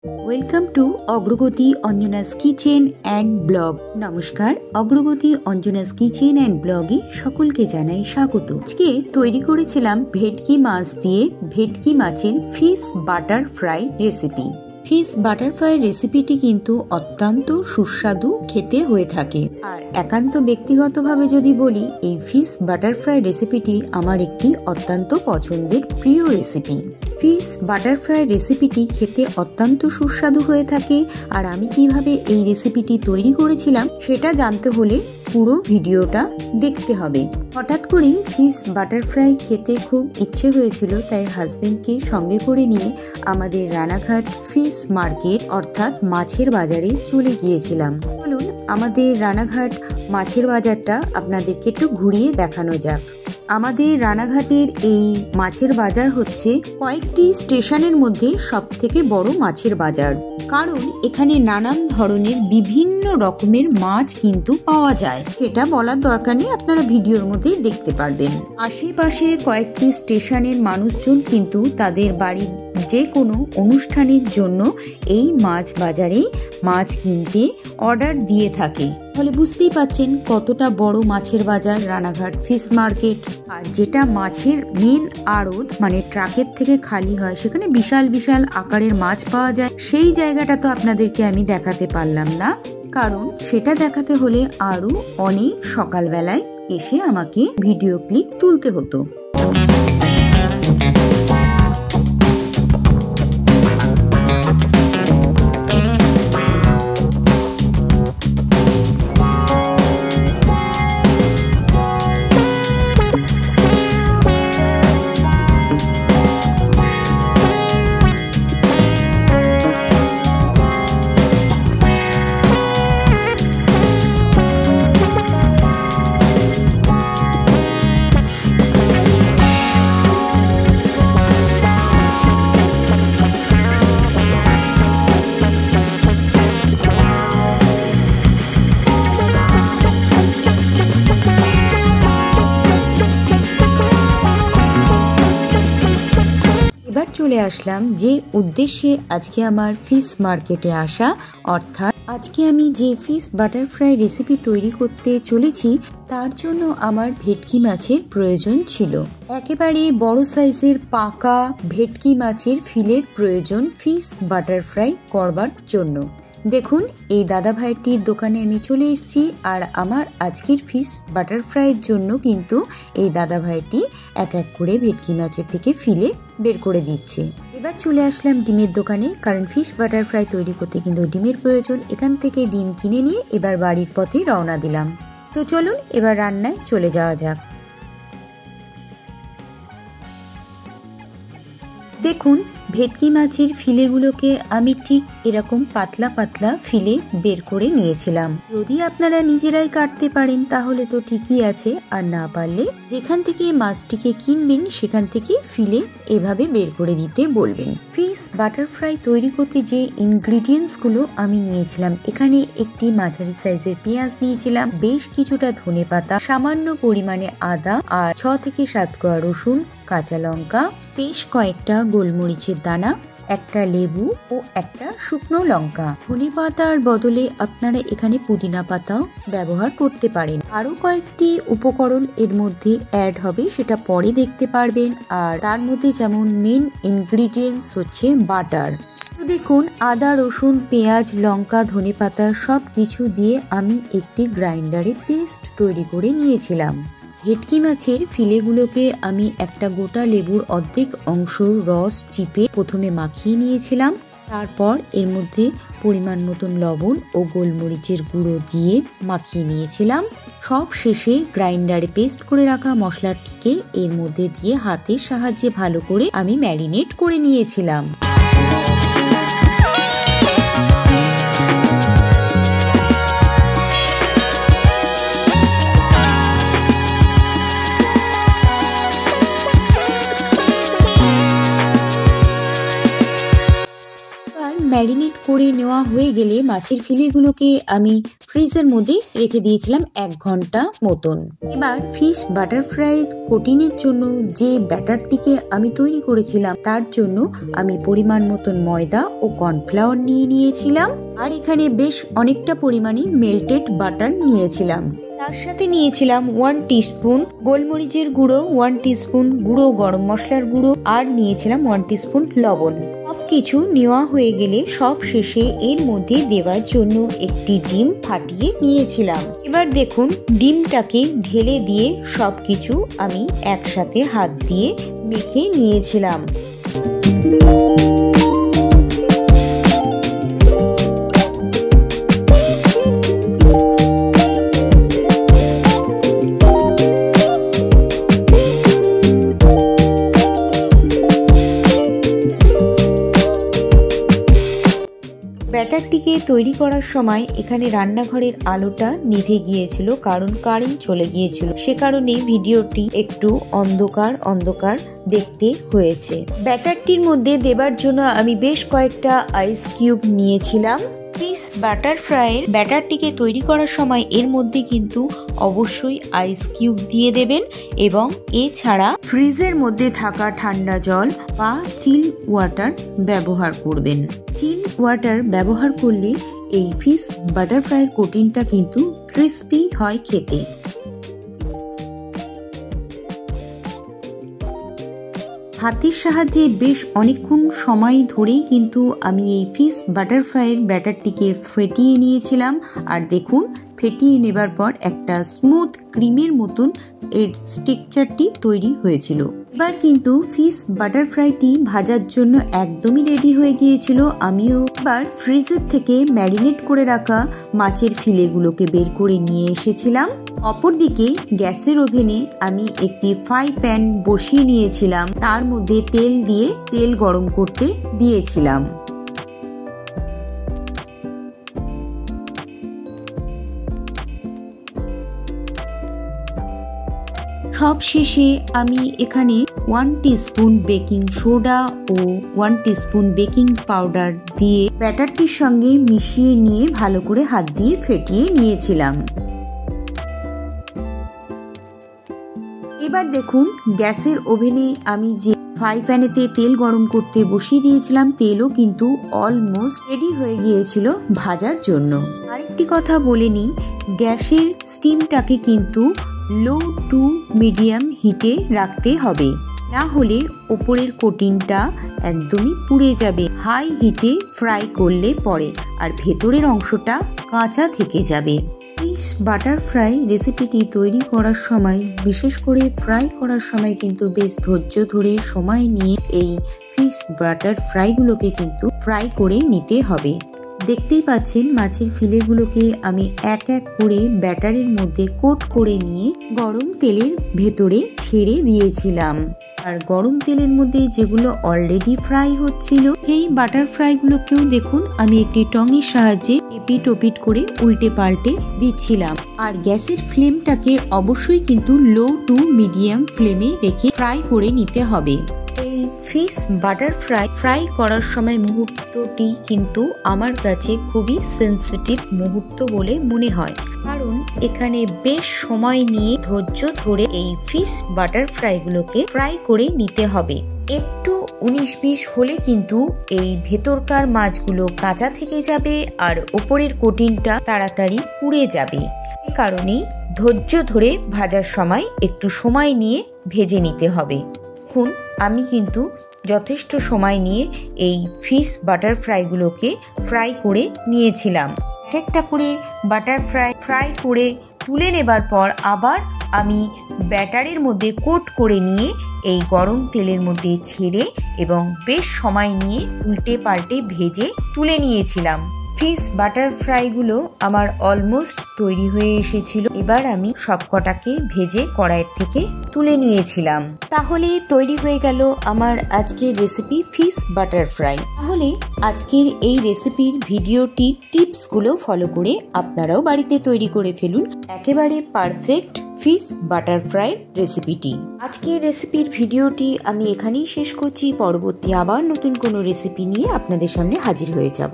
Welcome to অগ্রগতি Anjana's kitchen and blog. নমস্কার, অগ্রগতি অঞ্জনাস কিচেন অ্যান্ড ব্লগে সকলকে জানাই স্বাগত। আজকে তৈরি করেছিলাম ভেটকি মাছ দিয়ে ভেটকি মাছের fish butter fry recipe. Fish butter fry রেসিপিটি কিন্তু অত্যন্ত সুস্বাদু খেতে হয়ে থাকে। আর একান্ত ব্যক্তিগতভাবে যদি বলি, এই ফিশ বাটার ফ্রাই রেসিপিটি আমার একটি অত্যন্ত পছন্দের প্রিয় রেসিপি। ফিশ বাটার ফ্রাই রেসিপিটি খেতে অত্যন্ত সুস্বাদু হয়ে থাকে। আর আমি কিভাবে এই রেসিপিটি তৈরি করেছিলাম সেটা জানতে হলে পুরো ভিডিওটা দেখতে হবে। হঠাৎ করেই ফিশ বাটার ফ্রাই খেতে খুব ইচ্ছে হয়েছিল, তাই হাজবেন্ডকে সঙ্গে করে নিয়ে আমাদের রানাঘাট ফিশ মার্কেট অর্থাৎ মাছের বাজারে চলে গিয়েছিলাম। বলুন, আমাদের রানাঘাট মাছের বাজারটা আপনাদেরকে একটু ঘুরিয়ে দেখানো যাক। আমাদের রানাঘাটের এই মাছের বাজার হচ্ছে কয়েকটি স্টেশনের মধ্যে সবথেকে বড় মাছের বাজার, কারণ এখানে নানান ধরনের বিভিন্ন রকমের মাছ কিন্তু পাওয়া যায়। সেটা বলার দরকার নেই, আপনারা ভিডিওর মধ্যে দেখতে পারবেন। আশেপাশে কয়েকটি স্টেশনের মানুষজন কিন্তু তাদের বাড়ির যে কোনো অনুষ্ঠানের জন্য এই মাছ বাজারে মাছ কিনতে অর্ডার দিয়ে থাকে। ফলে বুঝতেই পাচ্ছেন কতটা বড় মাছের বাজার রানাঘাট ফিশ মার্কেট। আর যেটা মাছের মেন আড়ত, মানে ট্রাকের থেকে খালি হয়, সেখানে বিশাল বিশাল আকারের মাছ পাওয়া যায়। সেই জায়গাটা তো আপনাদেরকে আমি দেখাতে পারলাম না, কারণ সেটা দেখাতে হলে আরো অনেক সকালবেলায় এসে আমাকে ভিডিও ক্লিপ তুলতে হতো। চলে আসলাম যে উদ্দেশ্যে আজকে আমার ফিশ মার্কেটে আসা, অর্থাৎ আজকে আমি যে ফিশ বাটার ফ্রাই রেসিপি তৈরি করতে চলেছি তার জন্য আমার ভেটকি মাছের প্রয়োজন ছিল। একেবারে বড় সাইজের পাকা ভেটকি মাছের ফিলের প্রয়োজন ফিশ বাটার ফ্রাই করবার জন্য। দেখুন, এই দাদা ভাইটির দোকানে আমি চলে এসেছি, আর আমার আজকের ফিশ বাটার ফ্রাইয়ের জন্য কিন্তু এই দাদা ভাইটি এক এক করে ভেটকি মাছের থেকে ফিলে বের করে দিচ্ছে। এবার চলে আসলাম ডিমের দোকানে, কারণ ফিশ বাটার ফ্রাই তৈরি করতে কিন্তু ডিমের প্রয়োজন। এখান থেকে ডিম কিনে নিয়ে এবার বাড়ির পথে রওনা দিলাম। তো চলুন এবার রান্নায় চলে যাওয়া যাক। দেখুন, ভেটকি মাছের ফিলেগুলোকে আমি ঠিক এরকম পাতলা পাতলা ফিলে বের করে নিয়েছিলাম। যদি আপনারা নিজেরাই কাটতে পারেন তাহলে তো ঠিকই আছে, আর না পারলে যেখান থেকে মাছটিকে কিনবেন সেখান থেকে ফিলে এভাবে বের করে দিতে বলবেন। ফিশ বাটার ফ্রাই তৈরি করতে যে ইনগ্রিডিয়েন্টস গুলো আমি নিয়েছিলাম, এখানে একটি মাঝারি সাইজের পেঁয়াজ নিয়েছিলাম, বেশ কিছুটা ধনেপাতা, সামান্য পরিমাণে আদা, আর 6 থেকে 7 কোয়া রসুন, কাঁচা লঙ্কা, বেশ কয়েকটা গোলমরিচের দানা, একটা লেবু ও একটা শুকনো লঙ্কা। ধনে পাতার বদলে আপনারা এখানে পুদিনা পাতাও ব্যবহার করতে পারেন। আরো কয়েকটি উপকরণ এর মধ্যে অ্যাড হবে, সেটা পরে দেখতে পারবেন। আর তার মধ্যে যেমন মেন ইনগ্রিডিয়েন্টস হচ্ছে বাটার। তো দেখুন, আদা, রসুন, পেঁয়াজ, লঙ্কা, ধনে পাতা সব কিছু দিয়ে আমি একটি গ্রাইন্ডারে পেস্ট তৈরি করে নিয়েছিলাম। ভেটকি মাছের ফিলেগুলোকে আমি একটা গোটা লেবুর অর্ধেক অংশ রস চিপে প্রথমে মাখিয়ে নিয়েছিলাম। তারপর এর মধ্যে পরিমাণ মতন লবণ ও গোলমরিচের গুঁড়ো দিয়ে মাখিয়ে নিয়েছিলাম। সব শেষে গ্রাইন্ডারে পেস্ট করে রাখা মশলাটিকে এর মধ্যে দিয়ে হাতের সাহায্যে ভালো করে আমি ম্যারিনেট করে নিয়েছিলাম। ম্যারিনেট করে নেওয়া হয়ে গেলে মাছের ফিলেগুলোকে আমি ফ্রিজের মধ্যে রেখে দিয়েছিলাম 1 ঘন্টা মতন। এবার ফিশ বাটার ফ্রাই কোটিংয়ের জন্য যে ব্যাটারটিকে আমি তৈরি করেছিলাম তার জন্য আমি পরিমাণ মতন ময়দা ও কর্নফ্লাওয়ার নিয়েছিলাম, আর এখানে বেশ অনেকটা পরিমাণে মেল্টেড বাটার নিয়েছিলাম। তার সাথে নিয়েছিলাম 1 টিস্পুন গোলমরিচের গুঁড়ো, 1 টিস্পুন গুঁড়ো গরম মশলার গুঁড়ো, আর নিয়েছিলাম 1 টিস্পুন লবণ। সবকিছু নেওয়া হয়ে গেলে সব শেষে এর মধ্যে দেওয়ার জন্য একটি ডিম ফাটিয়ে নিয়েছিলাম। এবার দেখুন ডিমটাকে ঢেলে দিয়ে সবকিছু আমি একসাথে হাত দিয়ে মেখে নিয়েছিলাম। ব্যাটারটিকে তৈরি করার সময় এখানে রান্নাঘরের আলোটা নিভে গিয়েছিল, কারণ কারেন্ট চলে গিয়েছিল। সে কারণে ভিডিওটি একটু অন্ধকার দেখতে হয়েছে। ব্যাটারটির মধ্যে দেবার জন্য আমি বেশ কয়েকটা আইস কিউব নিয়েছিলাম। ফিশ বাটার ফ্রাইয়ের ব্যাটারটিকে তৈরি করার সময় এর মধ্যে কিন্তু অবশ্যই আইস কিউব দিয়ে দেবেন, এবং এছাড়া ফ্রিজের মধ্যে থাকা ঠান্ডা জল বা চিল ওয়াটার ব্যবহার করবেন। চিল ওয়াটার ব্যবহার করলে এই ফিশ বাটার ফ্রাইয়ের কোটিংটা কিন্তু ক্রিস্পি হয় খেতে। হাতের সাহায্যে বেশ অনেকক্ষণ সময় ধরেই কিন্তু আমি এই ফিশ বাটার ফ্রাইয়ের ব্যাটারটিকে ফেটিয়ে নিয়েছিলাম, আর দেখুন ফেটিয়ে নেবার পর একটা স্মুথ ক্রিমের মতন এর স্ট্রাকচারটি তৈরি হয়েছিল। এবার কিন্তু ফিশ বাটার ফ্রাইটি ভাজার জন্য একদমই রেডি হয়ে গিয়েছিল। আমিও এবার ফ্রিজের থেকে ম্যারিনেট করে রাখা মাছের ফিলেগুলোকে বের করে নিয়ে এসেছিলাম। অপরদিকে গ্যাসের ওভেনে আমি একটি ফ্রাই প্যান বসিয়ে নিয়েছিলাম, তার মধ্যে তেল দিয়ে তেল গরম করতে দিয়েছিলাম। সব শেষে আমি এখানে 1 টিস্পুন বেকিং সোডা ও 1 টিস্পুন বেকিং পাউডার দিয়ে ব্যাটারটির সঙ্গে মিশিয়ে নিয়ে ভালো করে হাত দিয়ে ফেটিয়ে নিয়েছিলাম। এবার দেখুন গ্যাসের ওভেনে আমি যে ফ্রাই প্যানেতে তেল গরম করতে বসিয়ে দিয়েছিলাম, তেলও কিন্তু অলমোস্ট রেডি হয়ে গিয়েছিল ভাজার জন্য। আরেকটি কথা বলে নিই, গ্যাসের স্টিমটাকে কিন্তু লো টু মিডিয়াম হিটে রাখতে হবে, না হলে ওপরের কোটিংটা একদমই পুড়ে যাবে হাই হিটে ফ্রাই করলে পরে, আর ভেতরের অংশটা কাঁচা থেকে যাবে। ফিশ বাটার ফ্রাই রেসিপিটি তৈরি করার সময়, বিশেষ করে ফ্রাই করার সময় কিন্তু বেশ ধৈর্য ধরে সময় নিয়ে এই ফিশ বাটার ফ্রাইগুলোকে কিন্তু ফ্রাই করে নিতে হবে। দেখতেই পাচ্ছেন মাছের ফিলেগুলোকে আমি এক এক করে ব্যাটারের মধ্যে কোট করে নিয়ে গরম তেলের ভেতরে ছেড়ে দিয়েছিলাম। আর গরম তেলের মধ্যে যেগুলো অলরেডি ফ্রাই হচ্ছিল সেই বাটার ফ্রাইগুলোকেও দেখুন আমি একটি টঙের সাহায্যে এপিট ওপিট করে উল্টে পাল্টে দিচ্ছিলাম। আর গ্যাসের ফ্লেমটাকে অবশ্যই কিন্তু লো টু মিডিয়াম ফ্লেমে রেখে ফ্রাই করে নিতে হবে। এই ফিশ বাটার ফ্রাই করার সময় মুহূর্তটি কিন্তু আমার কাছে খুবই সেন্সিটিভ মুহূর্ত বলে মনে হয়, কারণ এখানে বেশ সময় নিয়ে ধৈর্য ধরে এই ফিশ বাটার ফ্রাইগুলোকে ফ্রাই করে নিতে হবে। একটু 19-20 হলে কিন্তু এই ভেতরকার মাছগুলো কাঁচা থেকে যাবে আর ওপরের কোটিংটা তাড়াতাড়ি পুড়ে যাবে। এই কারণেই ধৈর্য ধরে ভাজার সময় একটু সময় নিয়ে ভেজে নিতে হবে। দেখুন আমি কিন্তু যথেষ্ট সময় নিয়ে এই ফিশ বাটার ফ্রাইগুলোকে ফ্রাই করে নিয়েছিলাম। একটা করে বাটার ফ্রাই করে তুলে নেবার পর আবার আমি ব্যাটারের মধ্যে কোট করে নিয়ে এই গরম তেলের মধ্যে ছেড়ে এবং বেশ সময় নিয়ে উল্টে পাল্টে ভেজে তুলে নিয়েছিলাম। ফিশ বাটার ফ্রাইগুলো আমার অলমোস্ট তৈরি হয়ে এসেছিল। এবার আমি সবকটাকে ভেজে কড়াইয়ের থেকে তুলে নিয়েছিলাম। তাহলে তৈরি হয়ে গেল আমার আজকের রেসিপি ফিশ বাটার ফ্রাই। তাহলে আজকের এই রেসিপির ভিডিওটি টিপসগুলো ফলো করে আপনারাও বাড়িতে তৈরি করে ফেলুন। একেবারে পারফেক্ট ফিশ বাটার ফ্রাই রেসিপিটি। আজকের রেসিপির ভিডিওটি আমি এখানেই শেষ করছি। পরবর্তী আবার নতুন কোনো রেসিপি নিয়ে আপনাদের সামনে হাজির হয়ে যাব।